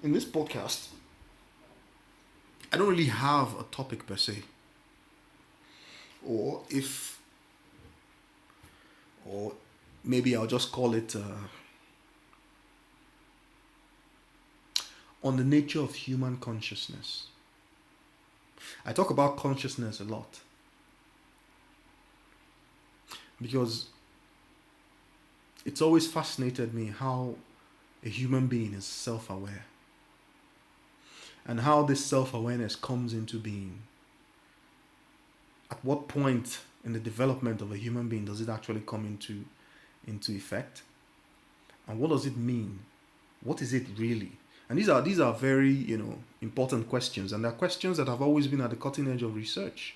In this podcast, I don't really have a topic per se, or if, or maybe I'll just call it on the nature of human consciousness. I talk about consciousness a lot because it's always fascinated me how a human being is self-aware and how this self-awareness comes into being. At what point in the development of a human being does it actually come into effect? And what does it mean? What is it really? And these are very important questions, and they're questions that have always been at the cutting edge of research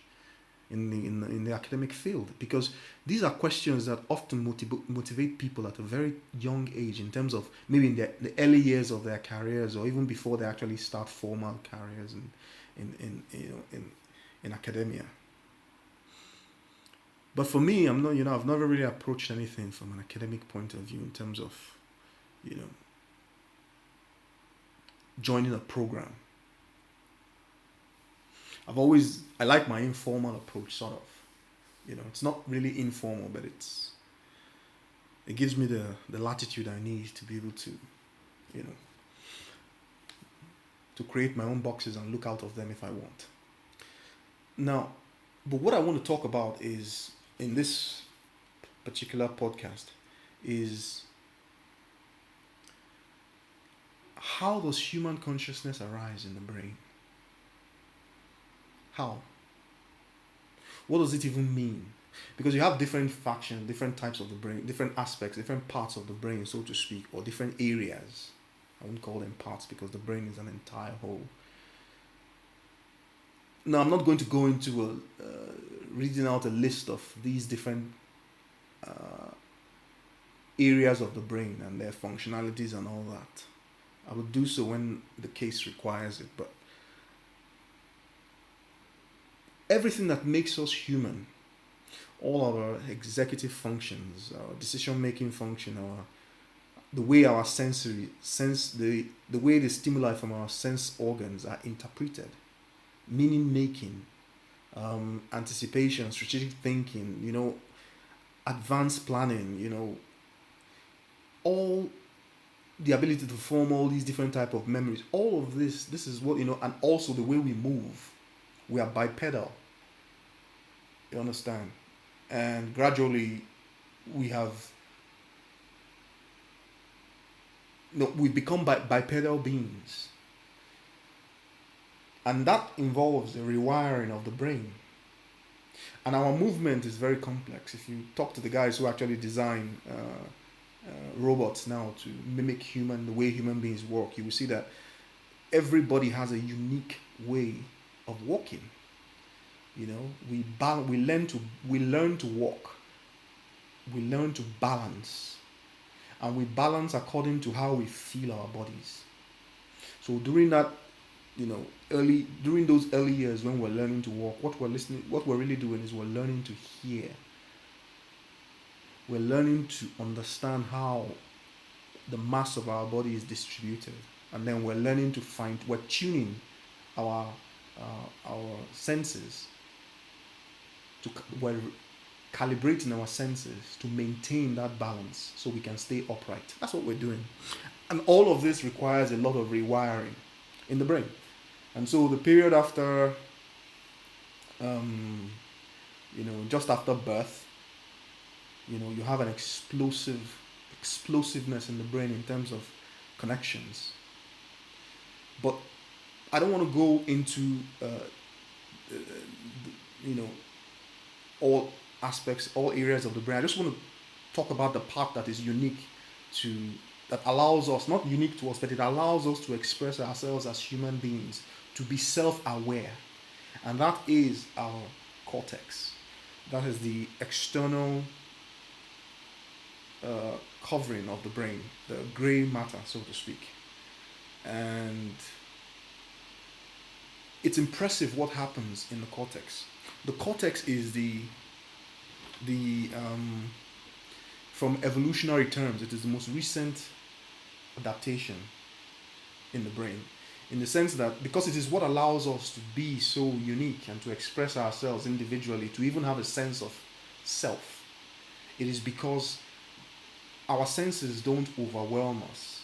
in the academic field, because these are questions that often motivate people at a very young age, in terms of maybe in the early years of their careers, or even before they actually start formal careers in academia. But for me, I've never really approached anything from an academic point of view in terms of joining a program. I like my informal approach, sort of. It's not really informal, but it gives me the latitude I need to be able to, to create my own boxes and look out of them if I want. Now, but what I want to talk about is, in this particular podcast, is how does human consciousness arise in the brain? How? What does it even mean? Because you have different factions, different types of the brain, different aspects, different parts of the brain, so to speak, or different areas. I wouldn't call them parts because the brain is an entire whole. Now, I'm not going to go into reading out a list of these different areas of the brain and their functionalities and all that. I will do so when the case requires it, but everything that makes us human, all our executive functions, our decision-making function, the way our the way the stimuli from our sense organs are interpreted, meaning making, anticipation, strategic thinking, advanced planning, all the ability to form all these different type of memories, all of this is what, and also the way we move. We are bipedal. You understand? And gradually we've become bipedal beings. And that involves the rewiring of the brain. And our movement is very complex. If you talk to the guys who actually design robots now to mimic the way human beings work, you will see that everybody has a unique way of walking. We learn to walk, we learn to balance, and we balance according to how we feel our bodies. So during those early years when we're learning to walk, what we're really doing is we're learning to hear. We're learning to understand how the mass of our body is distributed, and then we're learning we're tuning our senses we're calibrating our senses to maintain that balance so we can stay upright. That's what we're doing. And all of this requires a lot of rewiring in the brain. And so the period after, just after birth, you have an explosiveness in the brain in terms of connections. But I don't want to go into, all aspects, all areas of the brain. I just want to talk about the part that is that allows us, not unique to us, but it allows us to express ourselves as human beings, to be self-aware. And that is our cortex. That is the external covering of the brain, the gray matter, so to speak. And it's impressive what happens in the cortex. The cortex is from evolutionary terms, it is the most recent adaptation in the brain, in the sense that because it is what allows us to be so unique and to express ourselves individually, to even have a sense of self. It is because our senses don't overwhelm us.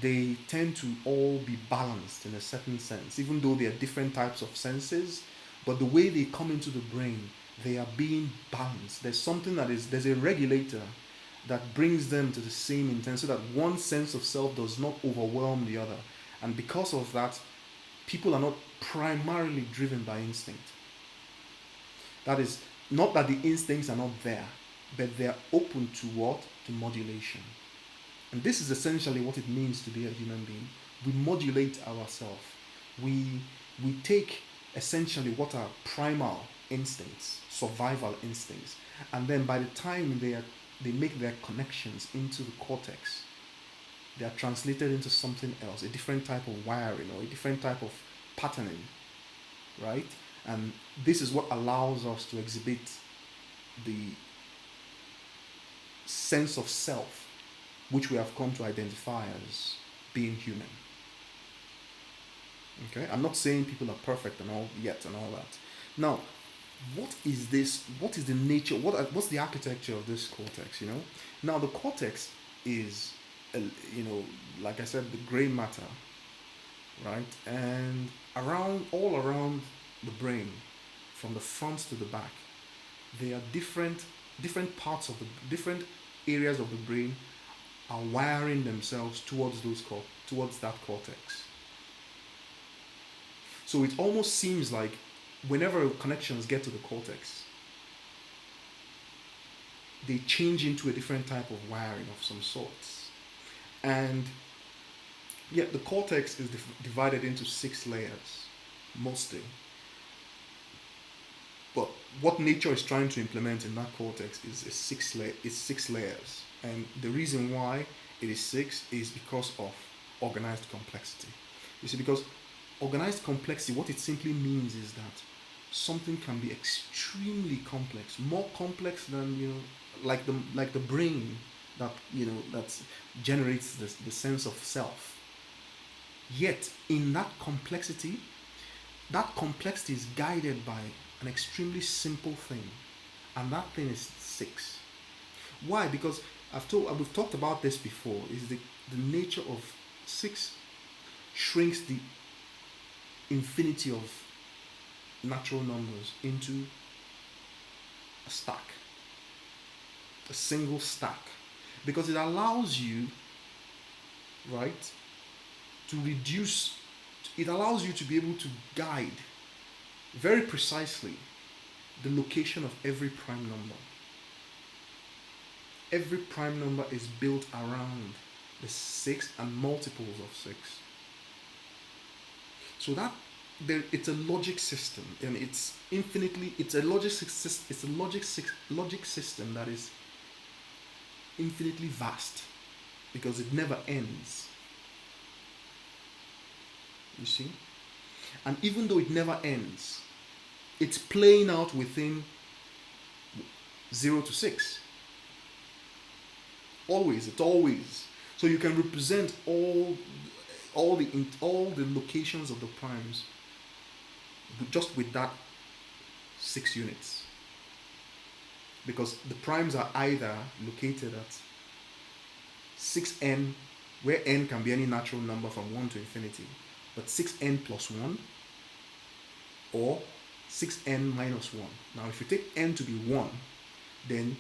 They tend to all be balanced in a certain sense, even though they are different types of senses, but the way they come into the brain, they are being balanced. There's a regulator that brings them to the same intent so that one sense of self does not overwhelm the other. And because of that, people are not primarily driven by instinct. That is, not that the instincts are not there, but they're open to what? To modulation. And this is essentially what it means to be a human being. We modulate ourselves. We take essentially what are primal instincts, survival instincts, and then by the time they make their connections into the cortex, they are translated into something else, a different type of wiring or a different type of patterning, right? And this is what allows us to exhibit the sense of self, which we have come to identify as being human. Okay, I'm not saying people are perfect and all yet and all that. Now, what is this? What is the nature? What's the architecture of this cortex? Now the cortex is, like I said, the gray matter, right? And all around the brain, from the front to the back, there are different parts of the different areas of the brain are wiring themselves towards that cortex. So it almost seems like whenever connections get to the cortex, they change into a different type of wiring of some sorts. And yet the cortex is divided into 6 layers, mostly. But what nature is trying to implement in that cortex is 6 layers. And the reason why it is 6 is because of organized complexity. You see, because organized complexity, what it simply means is that something can be extremely complex, more complex than, like the brain that generates the sense of self. Yet in that complexity is guided by an extremely simple thing, and that thing is 6. Why? Because we've talked about this before. Is the nature of 6 shrinks the infinity of natural numbers into a stack, a single stack, because it allows you, right, to reduce. It allows you to be able to guide very precisely the location of every prime number. Every prime number is built around the 6 and multiples of 6. So that it's a logic system, and it's a logic system that is infinitely vast, because it never ends. You see? And even though it never ends, it's playing out within 0 to 6. It's always. So you can represent all the locations of the primes just with that 6 units. Because the primes are either located at 6n, where n can be any natural number from 1 to infinity, but 6n plus 1, or 6n minus 1. Now if you take n to be 1, then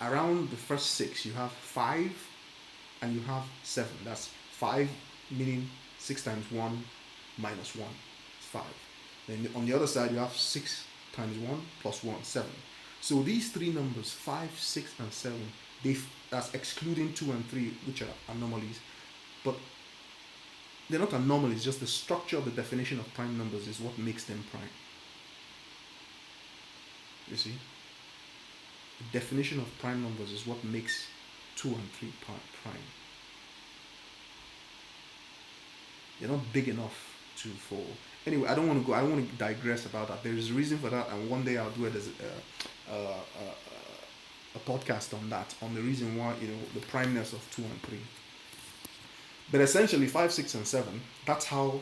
around the first 6 you have 5 and you have 7. That's 5, meaning 6 times 1 minus 1 is 5. Then on the other side you have 6 times 1 plus 1, 7. So these 3 numbers, 5, 6 and 7, that's excluding 2 and 3, which are anomalies, but they're not anomalies, just the structure of the definition of prime numbers is what makes them prime. You see? The definition of prime numbers is what makes 2 and 3 prime. They're not big enough for. Anyway, I don't want to digress about that. There is a reason for that, and one day I'll do it as a podcast on that, on the reason why, the primeness of 2 and 3. But essentially, 5, 6, and 7, that's how